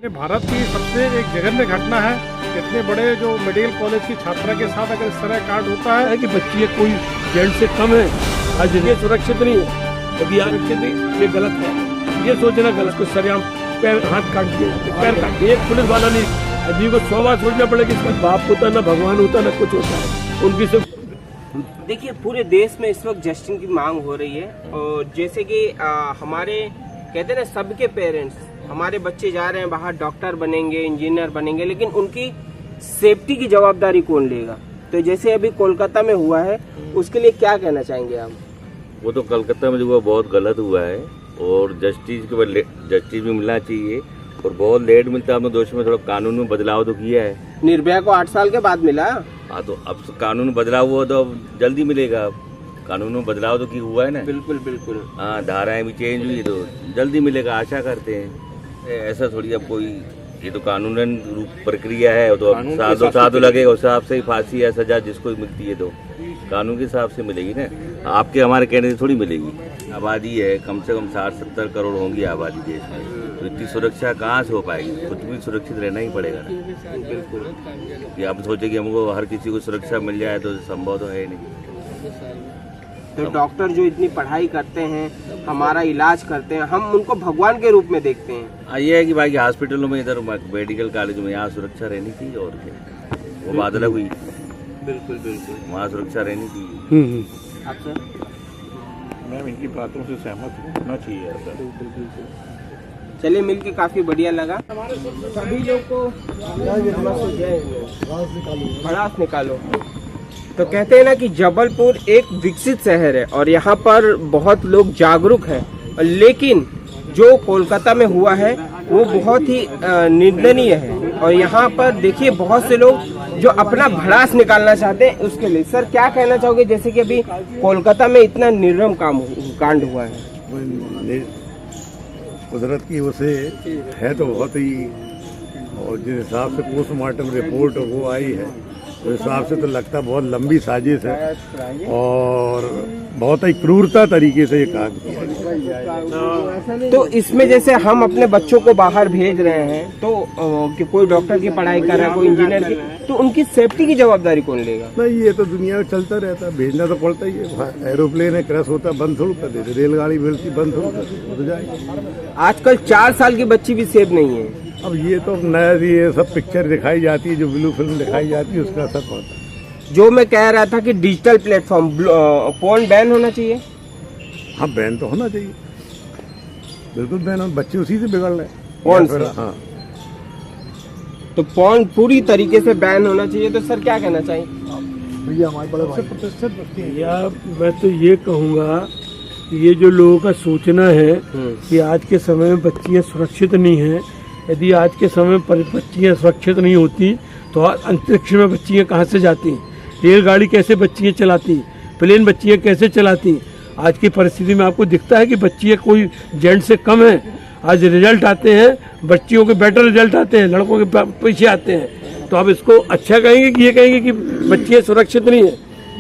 भारत की सबसे एक जघन्य घटना है। इतने बड़े जो मेडिकल कॉलेज की छात्रा के साथ अगर इस तरह कांड होता है कि बच्ची कोई जेंट से कम है, आज ये सुरक्षित नहीं है, यदि सुरक्षित नहीं, ये गलत है। ये सोचना गलत, को सरेआम पैर हाथ काट दिए, पैर काट दिए। एक पुलिस वाला नहीं, आदमी को 100 बार सोचना पड़ेगा। इसका बाप होता ना भगवान होता ना कुछ होता है। उनकी सिर्फ देखिए, पूरे देश में इस वक्त जस्टिस की मांग हो रही है। और जैसे कि हमारे कहते हैं ना, सबके पेरेंट्स, हमारे बच्चे जा रहे हैं बाहर, डॉक्टर बनेंगे, इंजीनियर बनेंगे, लेकिन उनकी सेफ्टी की जवाबदारी कौन लेगा? तो जैसे अभी कोलकाता में हुआ है, उसके लिए क्या कहना चाहेंगे आप? वो तो कलकत्ता में जो हुआ बहुत गलत हुआ है और जस्टिस भी मिलना चाहिए और बहुत लेट मिलता है। अपने दोष में थोड़ा कानून में बदलाव तो किया है। निर्भया को 8 साल के बाद मिला। हाँ, तो अब कानून में बदलाव हुआ तो अब जल्दी मिलेगा। कानून में बदलाव तो हुआ है ना। बिल्कुल बिल्कुल। हाँ, धाराएं भी चेंज हुई तो जल्दी मिलेगा, आशा करते हैं। ऐसा थोड़ी अब कोई, ये तो कानूनन रूप प्रक्रिया है, तो अब साधु लगेगा उस हिसाब से ही फांसी या सजा जिसको मिलती है तो कानून के हिसाब से मिलेगी ना। आपके हमारे कहने से थोड़ी मिलेगी। आबादी है कम से कम 60-70 करोड़ होंगी आबादी देश में, तो इतनी सुरक्षा कहाँ से हो पाएगी? खुद भी सुरक्षित रहना ही पड़ेगा ना। बिल्कुल। कि आप सोचे कि हमको हर किसी को सुरक्षा मिल जाए तो संभव तो है नहीं। तो डॉक्टर जो इतनी पढ़ाई करते हैं, हमारा इलाज करते हैं, हम उनको भगवान के रूप में देखते हैं। ये है कि बाकी हॉस्पिटलों में, इधर मेडिकल कॉलेज में यहाँ सुरक्षा रहनी चाहिए और क्या, वो बात अलग हुई। बिल्कुल बिल्कुल, वहाँ सुरक्षा रहनी चाहिए। आप सर? मैम, इनकी बातों से सहमत होना चाहिए ऐसा। चलिए, मिलके काफी बढ़िया लगा। सभी लोग को भड़ास निकालो। तो कहते हैं ना कि जबलपुर एक विकसित शहर है और यहाँ पर बहुत लोग जागरूक हैं, लेकिन जो कोलकाता में हुआ है वो बहुत ही निंदनीय है। और यहाँ पर देखिए, बहुत से लोग जो अपना भड़ास निकालना चाहते हैं उसके लिए। सर, क्या कहना चाहोगे? जैसे कि अभी कोलकाता में इतना निर्मम कांड हुआ है। कुदरत की ओर से है तो बहुत ही, और जिस हिसाब से पोस्टमार्टम रिपोर्ट वो आई है उस हिसाब से तो लगता बहुत लंबी साजिश है और बहुत ही क्रूरता तरीके से ये काम किया है। तो इसमें जैसे हम अपने बच्चों को बाहर भेज रहे हैं, तो कि कोई डॉक्टर की पढ़ाई कर रहा है, कोई इंजीनियर की, तो उनकी सेफ्टी की जवाबदारी कौन लेगा? नहीं, ये तो दुनिया में चलता रहता है, भेजना तो पड़ता ही है। एरोप्लेन है, क्रैश होता, बंद थोड़ा कर देते, रेलगाड़ी मिलती, बंद थोड़ा कर देते, तो जाएगी। आजकल 4 साल की बच्ची भी सेफ नहीं है। अब ये तो नया, ये सब पिक्चर दिखाई जाती है, जो ब्लू फिल्म दिखाई जाती है, उसका असर पड़ता है। जो मैं कह रहा था कि डिजिटल प्लेटफॉर्म पोर्न बैन होना चाहिए। हाँ, बैन तो होना चाहिए, बिल्कुल बैन हो। बच्चे उसी से बिगड़ रहे कौन से? हाँ, तो पोर्न पूरी तरीके से बैन होना चाहिए। तो सर, क्या कहना चाहिए? भैया हमारे बड़े भाई या मैं तो ये कहूँगा कि ये जो लोगों का सोचना है कि आज के समय में बच्चियाँ सुरक्षित नहीं हैं, यदि आज के समय पर बच्चियाँ सुरक्षित नहीं होती तो अंतरिक्ष में बच्चियाँ कहाँ से जाती? रेलगाड़ी कैसे बच्चियाँ चलाती? प्लेन बच्चियाँ कैसे चलाती? आज की परिस्थिति में आपको दिखता है कि बच्चियाँ कोई जेंट से कम है। आज रिजल्ट आते हैं, बच्चियों के बेटर रिजल्ट आते हैं, लड़कों के पीछे आते हैं। तो आप इसको अच्छा कहेंगे कि ये कहेंगे कि बच्चियाँ सुरक्षित नहीं है?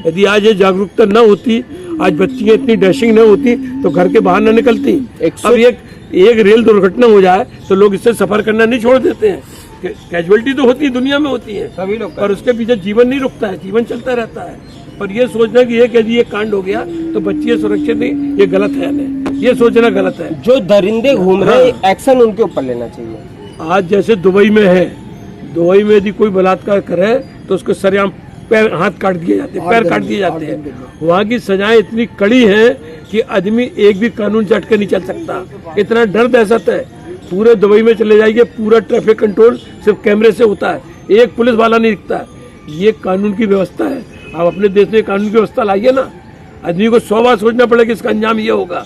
यदि आज ये जागरूकता न होती, आज बच्चियाँ इतनी डैशिंग न होती तो घर के बाहर न निकलती। अब एक रेल दुर्घटना हो जाए तो लोग इससे सफर करना नहीं छोड़ देते हैं। कैजुअलिटी तो होती है, दुनिया में होती है सभी लोग, पर उसके पीछे जीवन नहीं रुकता है, जीवन चलता रहता है। पर ये सोचना कि यदि ये कांड हो गया तो बच्चियाँ सुरक्षित नहीं, ये गलत है। ये सोचना गलत है। जो दरिंदे घूम रहे हैं, एक्शन उनके ऊपर लेना चाहिए। आज जैसे दुबई में है, दुबई में यदि कोई बलात्कार करे तो उसको सरेआम पैर हाथ काट दिए जाते हैं, पैर काट दिए जाते हैं। वहाँ की सजाएं इतनी कड़ी हैं कि आदमी एक भी कानून चट के नहीं चल सकता। इतना डर दहशत है। पूरे दुबई में चले जाइए, पूरा ट्रैफिक कंट्रोल सिर्फ कैमरे से होता है, एक पुलिस वाला नहीं दिखता है। ये कानून की व्यवस्था है। आप अपने देश में कानून की व्यवस्था लाइए ना। आदमी को 100 बार सोचना पड़ेगा कि इसका अंजाम ये होगा।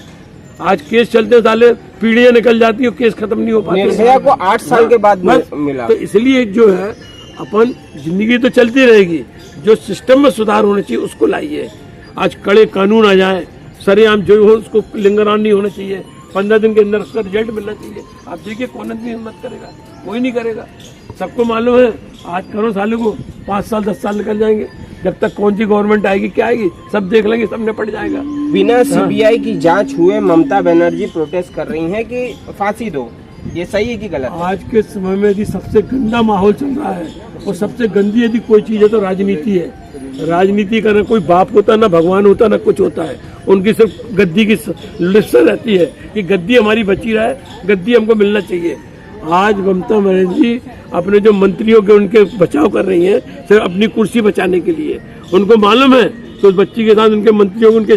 आज केस चलते साले पीढ़ियां निकल जाती है, केस खत्म नहीं हो पाती। निर्भया को 8 साल के बाद मिला। तो इसलिए जो है, अपन जिंदगी तो चलती रहेगी, जो सिस्टम में सुधार होना चाहिए उसको लाइए। आज कड़े कानून आ जाए, सरेआम जो हो उसको लिंगरान नहीं होना चाहिए। 15 दिन के अंदर उसका रिजल्ट मिलना चाहिए। आप देखिए, कौन आदमी हिम्मत करेगा? कोई नहीं करेगा। सबको मालूम है आज करो सालों को 5 साल 10 साल निकल जाएंगे। जब तक कौन सी गवर्नमेंट आएगी, क्या आएगी, सब देख लेंगे, सब निपट जाएगा। बिना सीबीआई की जांच हुए ममता बनर्जी प्रोटेस्ट कर रही हैं कि फांसी दो। ये सही है कि गलत है? आज के समय में यदि सबसे गंदा माहौल चल रहा है और सबसे गंदी यदि कोई चीज है तो राजनीति है। राजनीति का ना कोई बाप होता, ना भगवान होता, ना कुछ होता है। उनकी सिर्फ गद्दी की लिस्सा रहती है कि गद्दी हमारी बची रहे, गद्दी हमको मिलना चाहिए। आज ममता बनर्जी जी अपने जो मंत्रियों के उनके बचाव कर रही हैं सिर्फ अपनी कुर्सी बचाने के लिए। उनको मालूम है तो उस बच्ची के साथ उनके मंत्रियों को, उनके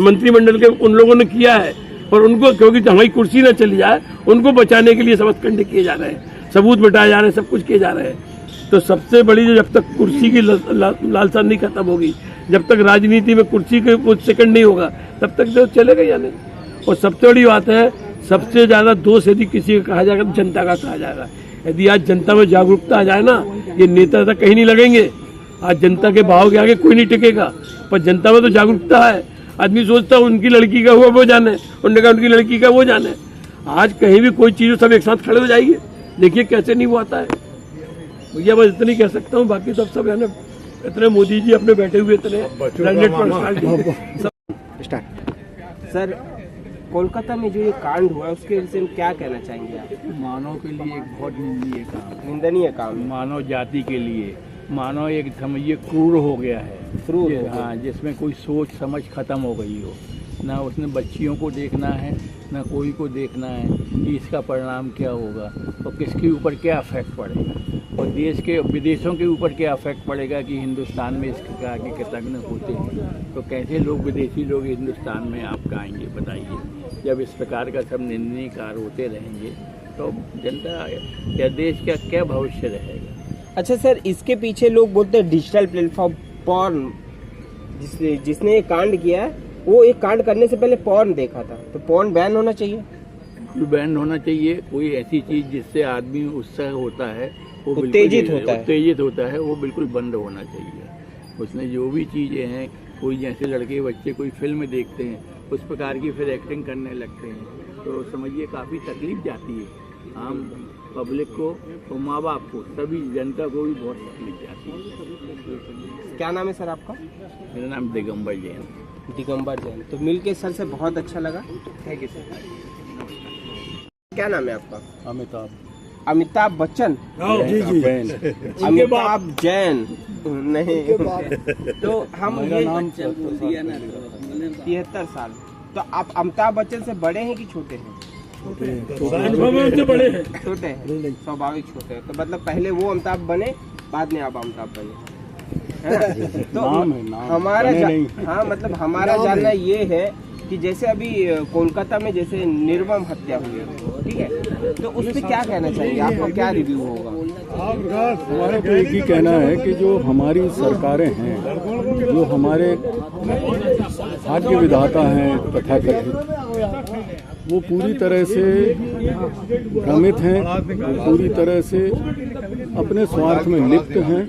मंत्रिमंडल के उन लोगों ने किया है, और उनको क्योंकि हमारी कुर्सी न चली जाए उनको बचाने के लिए सब कंड किए जा रहे हैं, सबूत मिटाए जा रहे हैं, सब कुछ किए जा रहे हैं। तो सबसे बड़ी जो जब तक कुर्सी की लालसा नहीं खत्म होगी, जब तक राजनीति में कुर्सी के कुछ सेकंड नहीं होगा, तब तक तो चलेगा या नहीं। और सबसे बड़ी बात है, सबसे ज्यादा दोष यदि किसी का कहा जाएगा तो जनता का कहा जाएगा। यदि आज जनता में जागरूकता आ जाए ना, ये नेता तक कहीं नहीं लगेंगे। आज जनता के भाव के आगे कोई नहीं टिकेगा, पर जनता में तो जागरूकता है। आदमी सोचता है उनकी लड़की का हुआ वो जाने, उन्होंने कहा उनकी लड़की का वो जाने। आज कहीं भी कोई चीज सब एक साथ खड़े हो जाएगी, देखिए कैसे नहीं वो आता है भैया। बस इतनी कह सकता हूँ, बाकी तो सब है ना, इतने मोदी जी अपने बैठे हुए, इतने सर, कोलकाता में जो ये कांड हुआ उसके विषय में क्या कहना चाहेंगे आप? मानव के लिए एक बहुत निंदनीय काम, निंदनीय काम है। मानव जाति के लिए मानव एक समझिए क्रूर हो गया है। क्रूर हो गया। हाँ, जिसमें कोई सोच समझ खत्म हो गई हो। ना उसने बच्चियों को देखना है, ना कोई को देखना है कि इसका परिणाम क्या होगा और किसके ऊपर क्या अफेक्ट पड़ेगा, और देश के विदेशों के ऊपर क्या अफेक्ट पड़ेगा कि हिंदुस्तान में इसके आगे कृतज्ञ होते हैं तो कैसे लोग, विदेशी लोग हिंदुस्तान में आप आएंगे बताइए। जब इस प्रकार का सब निंदनीय कार्य होते रहेंगे तो जनता या देश का क्या भविष्य रहेगा। अच्छा सर, इसके पीछे लोग बोलते हैं डिजिटल प्लेटफॉर्म पॉर्न, जिसने ये कांड किया है वो एक कांड करने से पहले पॉर्न देखा था, तो पॉर्न बैन होना चाहिए। बैन होना चाहिए। कोई ऐसी चीज जिससे आदमी उत्साह होता है, वो उत्तेजित होता है, वो बिल्कुल बंद होना चाहिए। उसमें जो भी चीजें हैं, कोई जैसे लड़के बच्चे कोई फिल्म देखते हैं उस प्रकार की फिर एक्टिंग करने लगते हैं तो समझिए काफी तकलीफ जाती है आम पब्लिक को और माँ बाप को, सभी जनता को भी बहुत तकलीफ जाती है। क्या नाम है सर आपका? मेरा नाम दिगंबर जैन। दिगंबर जैन। तो मिलके सर से बहुत अच्छा लगा, थैंक यू सर। क्या नाम है आपका? अमिताभ। अमिताभ बच्चन? जी जी, अमिताभ जैन नहीं तो हम ये 73 साल। तो आप अमिताभ बच्चन से बड़े हैं कि छोटे हैं? से बड़े हैं, छोटे हैं, स्वाभाविक छोटे हैं। तो मतलब पहले वो अमिताभ बने, बाद में आप अमिताभ बने, है ना? तो हमारा हाँ, मतलब हमारा जानना ये है कि जैसे अभी कोलकाता में जैसे निर्मम हत्या हुई है, ठीक है, तो उस पर क्या कहना चाहिए, आपका क्या रिव्यू होगा? हमारा तो एक ही कहना है कि जो हमारी सरकारें हैं, जो हमारे भाग्य विधाता हैं तथाकथित, वो पूरी तरह से भ्रमित हैं, वो पूरी तरह से अपने स्वार्थ में लिप्त हैं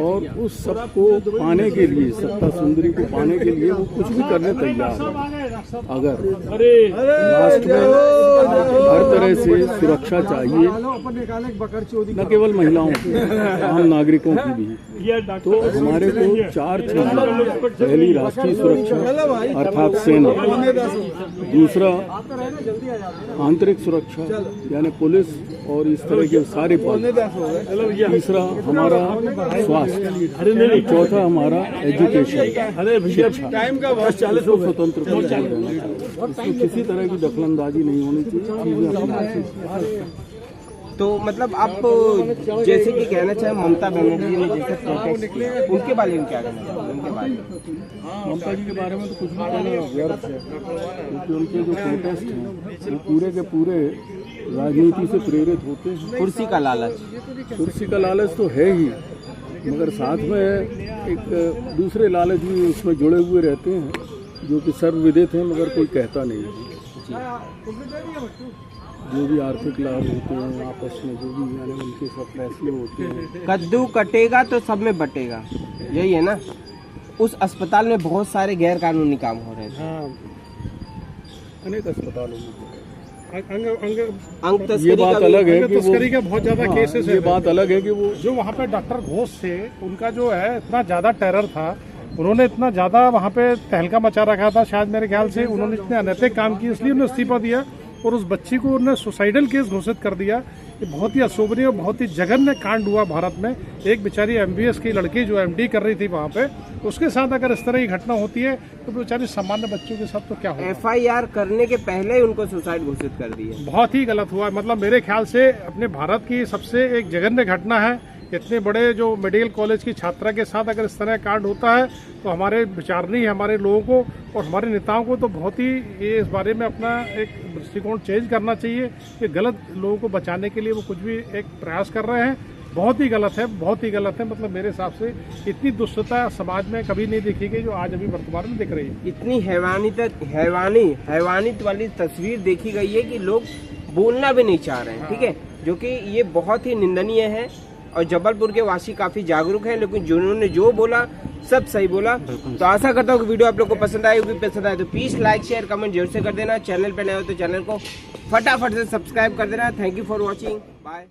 और उस सब को पाने के लिए, सत्ता सुंदरी को पाने के लिए वो कुछ भी करने तैयार है। अगर राष्ट्र में हर तरह से सुरक्षा चाहिए, न केवल महिलाओं की, आम नागरिकों की भी, तो हमारे को 4 चीजें, पहली राष्ट्रीय सुरक्षा अर्थात सेना, दूसरा आंतरिक सुरक्षा यानी पुलिस और इस तरह के सारे पद, तीसरा हमारा स्वास्थ्य, चौथा हमारा एजुकेशन, शिक्षा, स्वतंत्र इसमें किसी तरह की दखलंदाजी नहीं होनी चाहिए। तो मतलब आप जैसे कि कहना चाहें ममता बनर्जी ने जैसे प्रोटेस्ट किया, उनके बारे में क्या कहना चाहेंगे? उनके बारे में ममता जी के बारे में तो कुछ भी कहना व्यर्थ है, क्योंकि उनके जो प्रोटेस्ट हैं वो पूरे के पूरे राजनीति से प्रेरित होते हैं। कुर्सी का लालच, कुर्सी का लालच तो है ही, मगर साथ में एक दूसरे लालच भी उसमें जुड़े हुए रहते हैं जो कि सर्वविदित हैं, मगर कोई कहता नहीं है। जो भी आर्थिक लाभ होते हैं आपस में, जो भी यानी उनके सब फैसले होते हैं, कद्दू कटेगा तो सब में बटेगा, यही है ना? उस अस्पताल में बहुत सारे गैर कानूनी काम हो रहे थे। अनेक अस्पतालों में अंग ये बात अलग है कि तस्करी के बहुत ज्यादा केसेस है। ये बात अलग है कि वो जो वहाँ पे डॉक्टर घोष थे, उनका जो है इतना ज्यादा टेरर था, उन्होंने इतना ज्यादा वहाँ पे तहलका मचा रखा था, शायद मेरे ख्याल से उन्होंने इतने अनैतिक काम किए इसलिए उन्होंने इस्तीफा दिया। और उस बच्ची को उन्होंने सुसाइडल केस घोषित कर दिया। ये बहुत ही अशोभनीय और बहुत ही जघन्य कांड हुआ भारत में। एक बेचारी MBBS की लड़की जो MD कर रही थी वहाँ पे, उसके साथ अगर इस तरह की घटना होती है तो बेचारी सामान्य बच्चों के साथ तो क्या होगा। FIR करने के पहले ही उनको सुसाइड घोषित कर दिया। बहुत ही गलत हुआ। मतलब मेरे ख्याल से अपने भारत की सबसे एक जघन्य घटना है। इतने बड़े जो मेडिकल कॉलेज की छात्रा के साथ अगर इस तरह कांड होता है तो हमारे विचारनी हमारे लोगों को और हमारे नेताओं को तो बहुत ही ये इस बारे में अपना एक दृष्टिकोण चेंज करना चाहिए कि गलत लोगों को बचाने के लिए वो कुछ भी एक प्रयास कर रहे हैं। बहुत ही गलत है, बहुत ही गलत है। मतलब मेरे हिसाब से इतनी दुष्टता समाज में कभी नहीं देखी गई जो आज अभी वर्तमान में दिख रही है। इतनी हैवानियत वाली तस्वीर देखी गई है कि लोग बोलना भी नहीं चाह रहे हैं। ठीक है, जो कि ये बहुत ही निंदनीय है। और जबलपुर के वासी काफी जागरूक हैं, लेकिन जिन्होंने जो बोला सब सही बोला। तो आशा करता हूँ कि वीडियो आप लोग को पसंद आई होगी। पसंद आए तो प्लीज लाइक शेयर कमेंट जरूर से कर देना। चैनल पे नए हो तो चैनल को फटाफट से सब्सक्राइब कर देना। Thank you for watching, bye.